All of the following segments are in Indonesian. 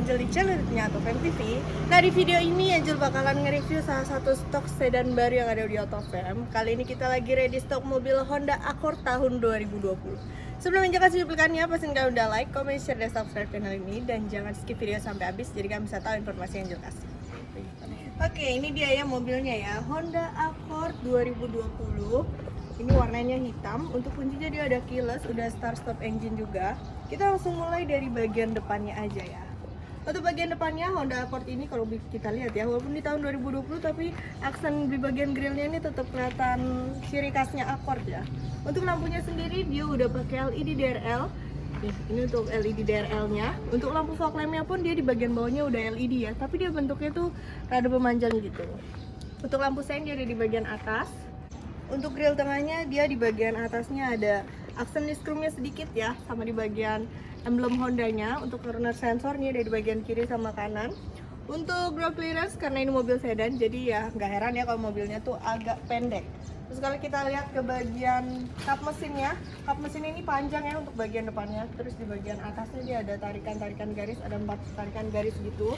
Angel di channelnya Autofam TV. Nah, di video ini Angel bakalan nge-review salah satu stok sedan baru yang ada di Autofam. Kali ini kita lagi ready stok mobil Honda Accord tahun 2020. Sebelum Angel kasih cuplikannya, pastikan kalian udah like, comment, share, dan subscribe channel ini. Dan jangan skip video sampai habis, jadi kalian bisa tahu informasi yang Angel kasih. Oke, ini dia ya mobilnya ya, Honda Accord 2020. Ini warnanya hitam. Untuk kuncinya dia ada keyless, udah start stop engine juga. Kita langsung mulai dari bagian depannya aja ya. Untuk bagian depannya Honda Accord ini kalau kita lihat ya, walaupun di tahun 2020 tapi aksen di bagian grillnya ini tetap kelihatan ciri khasnya Accord ya. Untuk lampunya sendiri dia udah pakai LED DRL. Ini untuk LED DRL-nya. Untuk lampu fog lamp-nya pun dia di bagian bawahnya udah LED ya, tapi dia bentuknya tuh rada memanjang gitu. Untuk lampu sein dia ada di bagian atas. Untuk grill tengahnya dia di bagian atasnya ada aksen diskrumnya sedikit ya, sama di bagian emblem Hondanya. Untuk corner sensor nih ada di bagian kiri sama kanan. Untuk ground clearance karena ini mobil sedan, jadi ya nggak heran ya kalau mobilnya tuh agak pendek. Terus kalau kita lihat ke bagian kap mesinnya, kap mesin ini panjang ya untuk bagian depannya. Terus di bagian atasnya dia ada tarikan-tarikan garis, ada 4 tarikan garis gitu.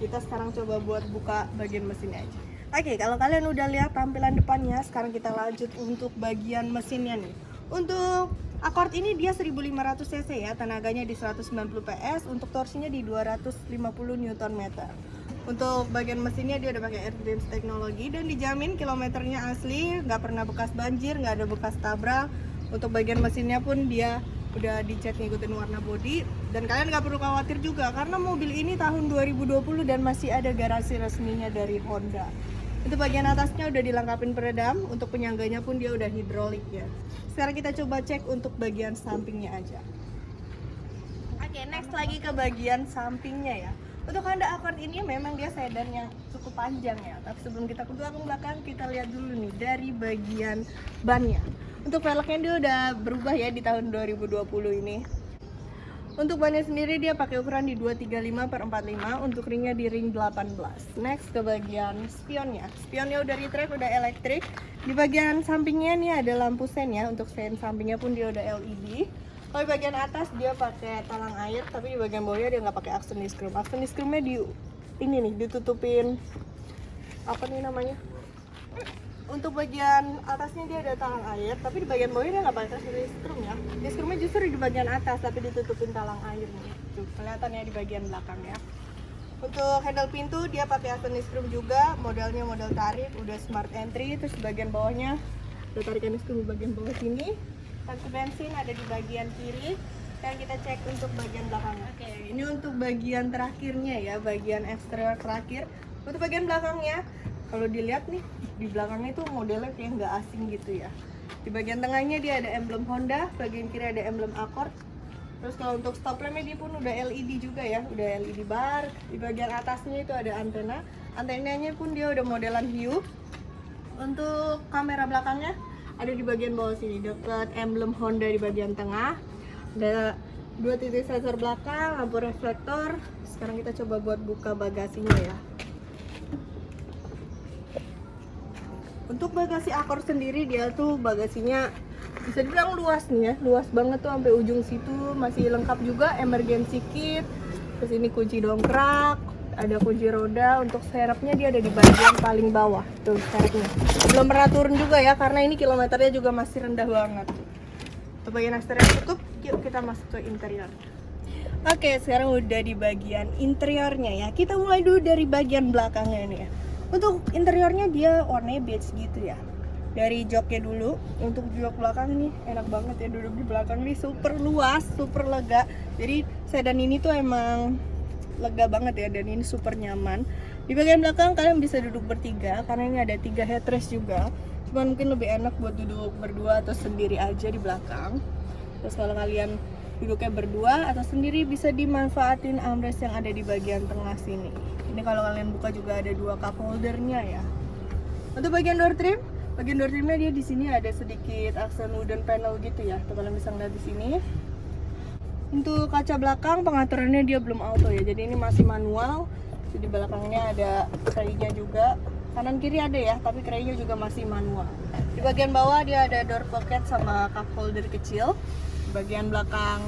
Kita sekarang coba buat buka bagian mesinnya aja. Oke, kalau kalian udah lihat tampilan depannya, sekarang kita lanjut untuk bagian mesinnya nih. Untuk Accord ini dia 1500 cc ya, tenaganya di 190 PS, untuk torsinya di 250 Nm. Untuk bagian mesinnya dia udah pakai AirDreams teknologi dan dijamin kilometernya asli, nggak pernah bekas banjir, nggak ada bekas tabrak. Untuk bagian mesinnya pun dia udah dicat ngikutin warna bodi, dan kalian nggak perlu khawatir juga karena mobil ini tahun 2020 dan masih ada garasi resminya dari Honda. Untuk bagian atasnya udah dilengkapin peredam, untuk penyangganya pun dia udah hidrolik ya. Sekarang kita coba cek untuk bagian sampingnya aja. Oke, next lagi ke bagian sampingnya ya. Untuk Honda Accord ini memang dia sedan yang cukup panjang ya. Tapi sebelum kita ke belakang, kita lihat dulu nih dari bagian bannya. Untuk velgnya dia udah berubah ya di tahun 2020 ini. Untuk bannya sendiri dia pakai ukuran di 235/45, untuk ringnya di ring 18. Next ke bagian spionnya. Spionnya udah retract, udah elektrik. Di bagian sampingnya nih ada lampu sen ya. Untuk sen sampingnya pun dia udah LED. Kalau di bagian atas dia pakai talang air, tapi di bagian bawahnya dia nggak pakai aksen diskrum. Aksen diskrumnya di ini nih, ditutupin apa nih namanya? Untuk bagian atasnya dia ada talang air, tapi di bagian bawahnya dia nggak pakai aksen diskrum ya. Diskrumnya justru di bagian atas, tapi ditutupin talang air nih. Tuh, kelihatan ya di bagian belakang ya. Untuk handle pintu dia pakai aksen diskrum juga, modelnya model tarik, udah smart entry. Terus di bagian bawahnya udah tarikan diskrum di bagian bawah sini. Tangki bensin ada di bagian kiri. Dan kita cek untuk bagian belakangnya. Oke, ini untuk bagian terakhirnya ya, bagian eksterior terakhir. Untuk bagian belakangnya, kalau dilihat nih, di belakangnya itu modelnya kayak nggak asing gitu ya. Di bagian tengahnya dia ada emblem Honda, bagian kiri ada emblem Accord. Terus kalau untuk stop lampnya dia pun udah LED juga ya, udah LED bar. Di bagian atasnya itu ada antena, antenanya pun dia udah modelan hiu. Untuk kamera belakangnya ada di bagian bawah sini, dekat emblem Honda di bagian tengah. Ada 2 titik sensor belakang, lampu reflektor. Sekarang kita coba buat buka bagasinya ya. Untuk bagasi Accord sendiri dia tuh bagasinya bisa dibilang luas nih ya, luas banget tuh sampai ujung situ. Masih lengkap juga emergency kit. Terus ini kunci dongkrak, ada kunci roda. Untuk serepnya dia ada di bagian paling bawah tuh serepnya. Belum pernah turun juga ya karena ini kilometernya juga masih rendah banget. Untuk bagian eksterior cukup, yuk kita masuk ke interior. Oke, sekarang udah di bagian interiornya ya. Kita mulai dulu dari bagian belakangnya nih ya. Untuk interiornya dia warnanya beige gitu ya. Dari joknya dulu, untuk jok belakang nih enak banget ya, duduk di belakang nih super luas, super lega. Jadi sedan ini tuh emang lega banget ya, dan ini super nyaman. Di bagian belakang kalian bisa duduk bertiga karena ini ada 3 headrest juga. Cuman mungkin lebih enak buat duduk berdua atau sendiri aja di belakang. Terus kalau kalian duduknya berdua atau sendiri bisa dimanfaatin armrest yang ada di bagian tengah sini. Ini kalau kalian buka juga ada 2 cup holdernya ya. Untuk bagian door trimnya dia di sini ada sedikit aksen wooden panel gitu ya. Tuh, kalian bisa ngeliat di sini. Untuk kaca belakang pengaturannya dia belum auto ya, jadi ini masih manual. Jadi di belakangnya ada kerainya juga. Kanan kiri ada ya, tapi kerainya juga masih manual. Di bagian bawah dia ada door pocket sama cup holder kecil. Di bagian belakang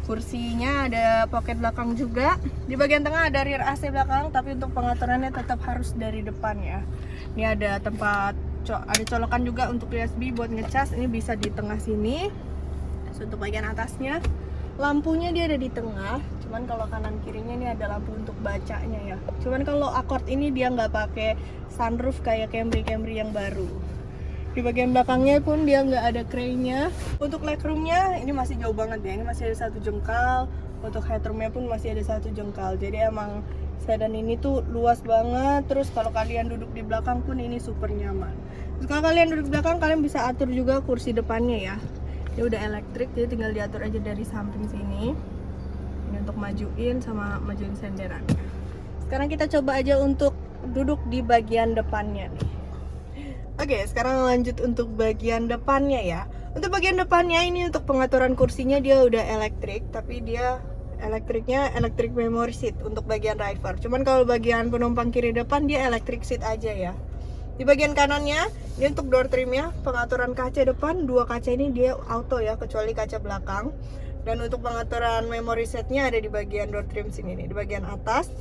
Kursinya ada pocket belakang juga. Di bagian tengah ada rear AC belakang, tapi untuk pengaturannya tetap harus dari depan ya. Ini ada tempat ada colokan juga untuk USB buat ngecas. Ini bisa di tengah sini. Terus untuk bagian atasnya, lampunya dia ada di tengah. Cuman kalau kanan kirinya ini ada lampu untuk bacanya ya. Cuman kalau Accord ini dia nggak pakai sunroof kayak Camry yang baru. Di bagian belakangnya pun dia nggak ada crane-nya. Untuk legroomnya ini masih jauh banget ya. Ini masih ada 1 jengkal. Untuk headroomnya pun masih ada 1 jengkal. Jadi emang sedan ini tuh luas banget. Terus kalau kalian duduk di belakang pun ini super nyaman. Terus kalau kalian duduk di belakang, kalian bisa atur juga kursi depannya ya. Dia udah elektrik, jadi tinggal diatur aja dari samping sini. Ini untuk majuin sama majuin senderannya. Sekarang kita coba aja untuk duduk di bagian depannya nih. Oke, sekarang lanjut untuk bagian depannya ya. Untuk bagian depannya ini untuk pengaturan kursinya dia udah elektrik, tapi dia elektriknya electric memory seat untuk bagian driver. Cuman kalau bagian penumpang kiri depan dia electric seat aja ya. Di bagian kanannya ini untuk door trimnya, pengaturan kaca depan, 2 kaca ini dia auto ya, kecuali kaca belakang. Dan untuk pengaturan memory setnya ada di bagian door trim sini nih, di bagian atas.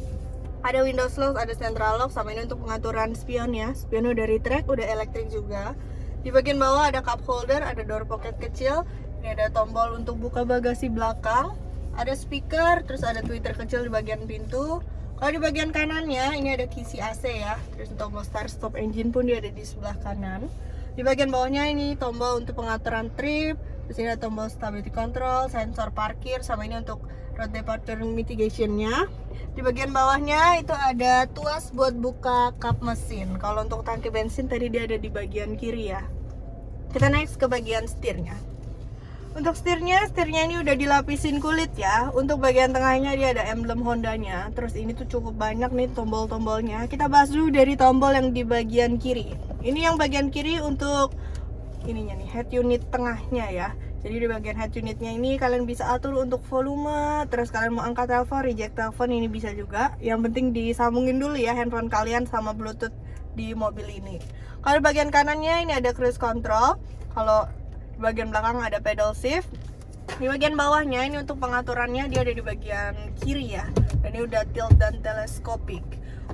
Ada Windows lock, ada central lock, sama ini untuk pengaturan spion ya. Spionnya udah retract, udah elektrik juga. Di bagian bawah ada cup holder, ada door pocket kecil. Ini ada tombol untuk buka bagasi belakang. Ada speaker, terus ada tweeter kecil di bagian pintu. Kalau di bagian kanannya ini ada kisi AC ya. Terus tombol start stop engine pun dia ada di sebelah kanan. Di bagian bawahnya ini tombol untuk pengaturan trip. Terus ini ada tombol stability control, sensor parkir, sama ini untuk road departure mitigation-nya. Di bagian bawahnya itu ada tuas buat buka kap mesin. Kalau untuk tangki bensin tadi dia ada di bagian kiri ya. Kita next ke bagian setirnya. Untuk setirnya ini udah dilapisin kulit ya. Untuk bagian tengahnya dia ada emblem Hondanya. Terus ini tuh cukup banyak nih tombol-tombolnya. Kita bahas dulu dari tombol yang di bagian kiri. Ini yang bagian kiri untuk ininya nih, head unit tengahnya ya. Jadi di bagian head unitnya ini kalian bisa atur untuk volume. Terus kalian mau angkat telepon, reject telepon ini bisa juga. Yang penting disambungin dulu ya handphone kalian sama Bluetooth di mobil ini. Kalau di bagian kanannya ini ada cruise control. Kalau di bagian belakang ada pedal shift. Di bagian bawahnya ini untuk pengaturannya dia ada di bagian kiri ya. Dan ini udah tilt dan telescopic.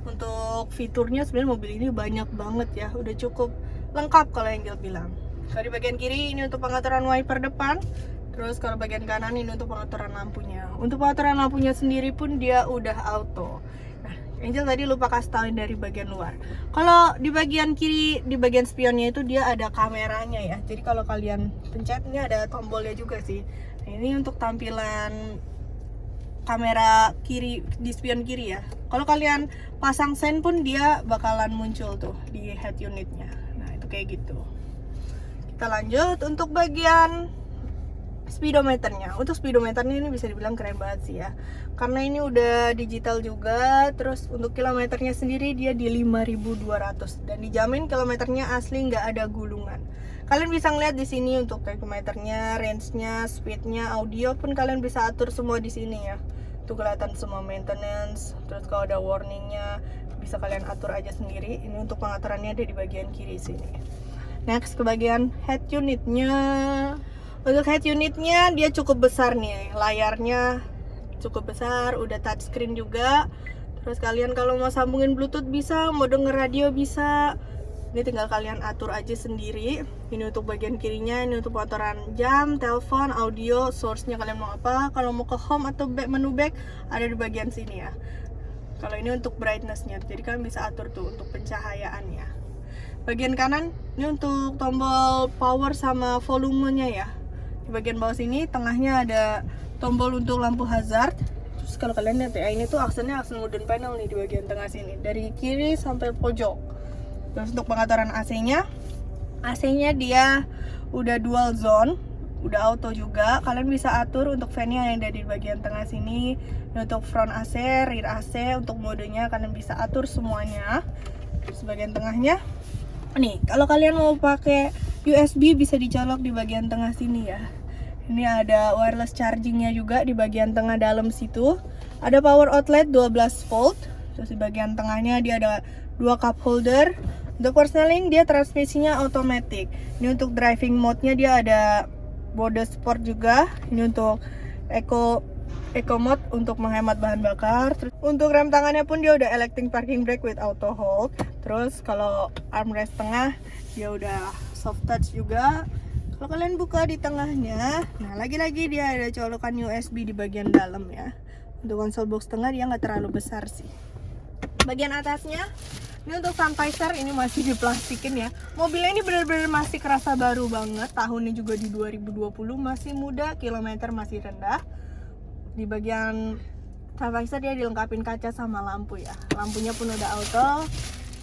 Untuk fiturnya sebenarnya mobil ini banyak banget ya. Udah cukup lengkap kalau Angel bilang. Kalau di bagian kiri ini untuk pengaturan wiper depan. Terus kalau bagian kanan ini untuk pengaturan lampunya. Untuk pengaturan lampunya sendiri pun dia udah auto. Nah, Angel tadi lupa kasih tauin dari bagian luar. Kalau di bagian kiri, di bagian spionnya itu dia ada kameranya ya. Jadi kalau kalian pencet ini ada tombolnya juga sih. Nah, ini untuk tampilan kamera kiri di spion kiri ya. Kalau kalian pasang sen pun dia bakalan muncul tuh di head unitnya. Nah, itu kayak gitu. Kita lanjut untuk bagian speedometernya. Untuk speedometernya ini bisa dibilang keren banget sih ya. Karena ini udah digital juga. Terus untuk kilometernya sendiri dia di 5.200 dan dijamin kilometernya asli nggak ada gulungan. Kalian bisa ngeliat di sini untuk kilometernya, range-nya, speed-nya, audio pun kalian bisa atur semua di sini ya. Tuh kelihatan semua maintenance. Terus kalau ada warningnya bisa kalian atur aja sendiri. Ini untuk pengaturannya ada di bagian kiri sini. Next ke bagian head unitnya. Untuk head unitnya dia cukup besar nih, layarnya cukup besar, udah touchscreen juga. Terus kalian kalau mau sambungin Bluetooth bisa, mau denger radio bisa. Ini tinggal kalian atur aja sendiri. Ini untuk bagian kirinya, ini untuk pengaturan jam, telepon, audio, source-nya kalian mau apa. Kalau mau ke home atau back, menu back ada di bagian sini ya. Kalau ini untuk brightness-nya, jadi kalian bisa atur tuh untuk pencahayaannya. Bagian kanan ini untuk tombol power sama volumenya ya. Di bagian bawah sini tengahnya ada tombol untuk lampu hazard. Terus kalau kalian lihat ya, ini tuh aksennya aksen wooden panel nih di bagian tengah sini, dari kiri sampai pojok. Terus untuk pengaturan AC-nya dia udah dual zone, udah auto juga. Kalian bisa atur untuk fan-nya yang ada di bagian tengah sini. Dan untuk front AC, rear AC, untuk modenya kalian bisa atur semuanya. Terus bagian tengahnya nih, kalau kalian mau pakai USB bisa dicolok di bagian tengah sini ya. Ini ada wireless chargingnya juga di bagian tengah dalam situ. Ada power outlet 12 volt. Terus di bagian tengahnya dia ada 2 cup holder. Untuk persneling dia transmisinya automatic. Ini untuk driving mode-nya dia ada mode sport juga. Ini untuk Eco mode untuk menghemat bahan bakar. Terus untuk rem tangannya pun dia udah electric parking brake with auto hold. Terus kalau armrest tengah dia udah soft touch juga. Kalau kalian buka di tengahnya, nah lagi-lagi dia ada colokan USB di bagian dalam ya. Untuk konsol box tengah dia nggak terlalu besar sih. Bagian atasnya ini untuk sun visor, ini masih diplastikin ya. Mobilnya ini benar-benar masih kerasa baru banget. Tahunnya juga di 2020, masih muda, kilometer masih rendah. Di bagian sun visor dia dilengkapin kaca sama lampu ya. Lampunya pun udah auto.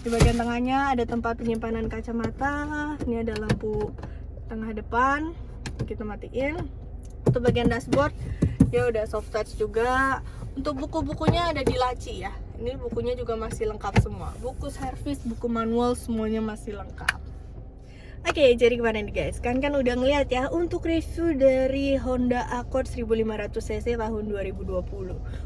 Di bagian tengahnya ada tempat penyimpanan kacamata. Ini ada lampu tengah depan, kita matiin. Untuk bagian dashboard dia udah soft touch juga. Untuk buku-bukunya ada di laci ya. Ini bukunya juga masih lengkap semua. Buku servis, buku manual semuanya masih lengkap. Oke, jadi gimana nih guys? Kan udah ngeliat ya untuk review dari Honda Accord 1500cc tahun 2020.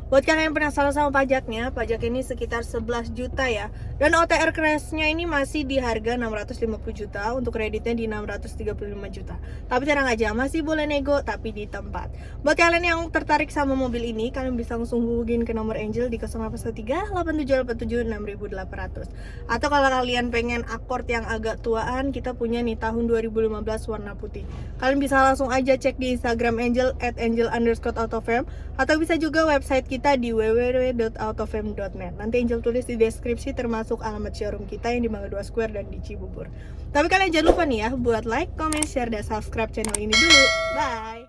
Buat kalian yang penasaran sama pajaknya, pajak ini sekitar 11 juta ya. Dan OTR crashnya ini masih di harga 650 juta, untuk kreditnya di 635 juta. Tapi tenang aja, masih boleh nego tapi di tempat. Buat kalian yang tertarik sama mobil ini, kalian bisa langsung hubungin ke nomor Angel di 0813 8787 6800. Atau kalau kalian pengen Accord yang agak tuaan, kita punya nih tahun 2015 warna putih. Kalian bisa langsung aja cek di Instagram Angel @angel_autofam, atau bisa juga website kita di www.autofam.net. Nanti Angel tulis di deskripsi termasuk alamat showroom kita yang di Mangga 2 Square dan di Cibubur. Tapi kalian jangan lupa nih ya buat like, comment, share, dan subscribe channel ini dulu. Bye.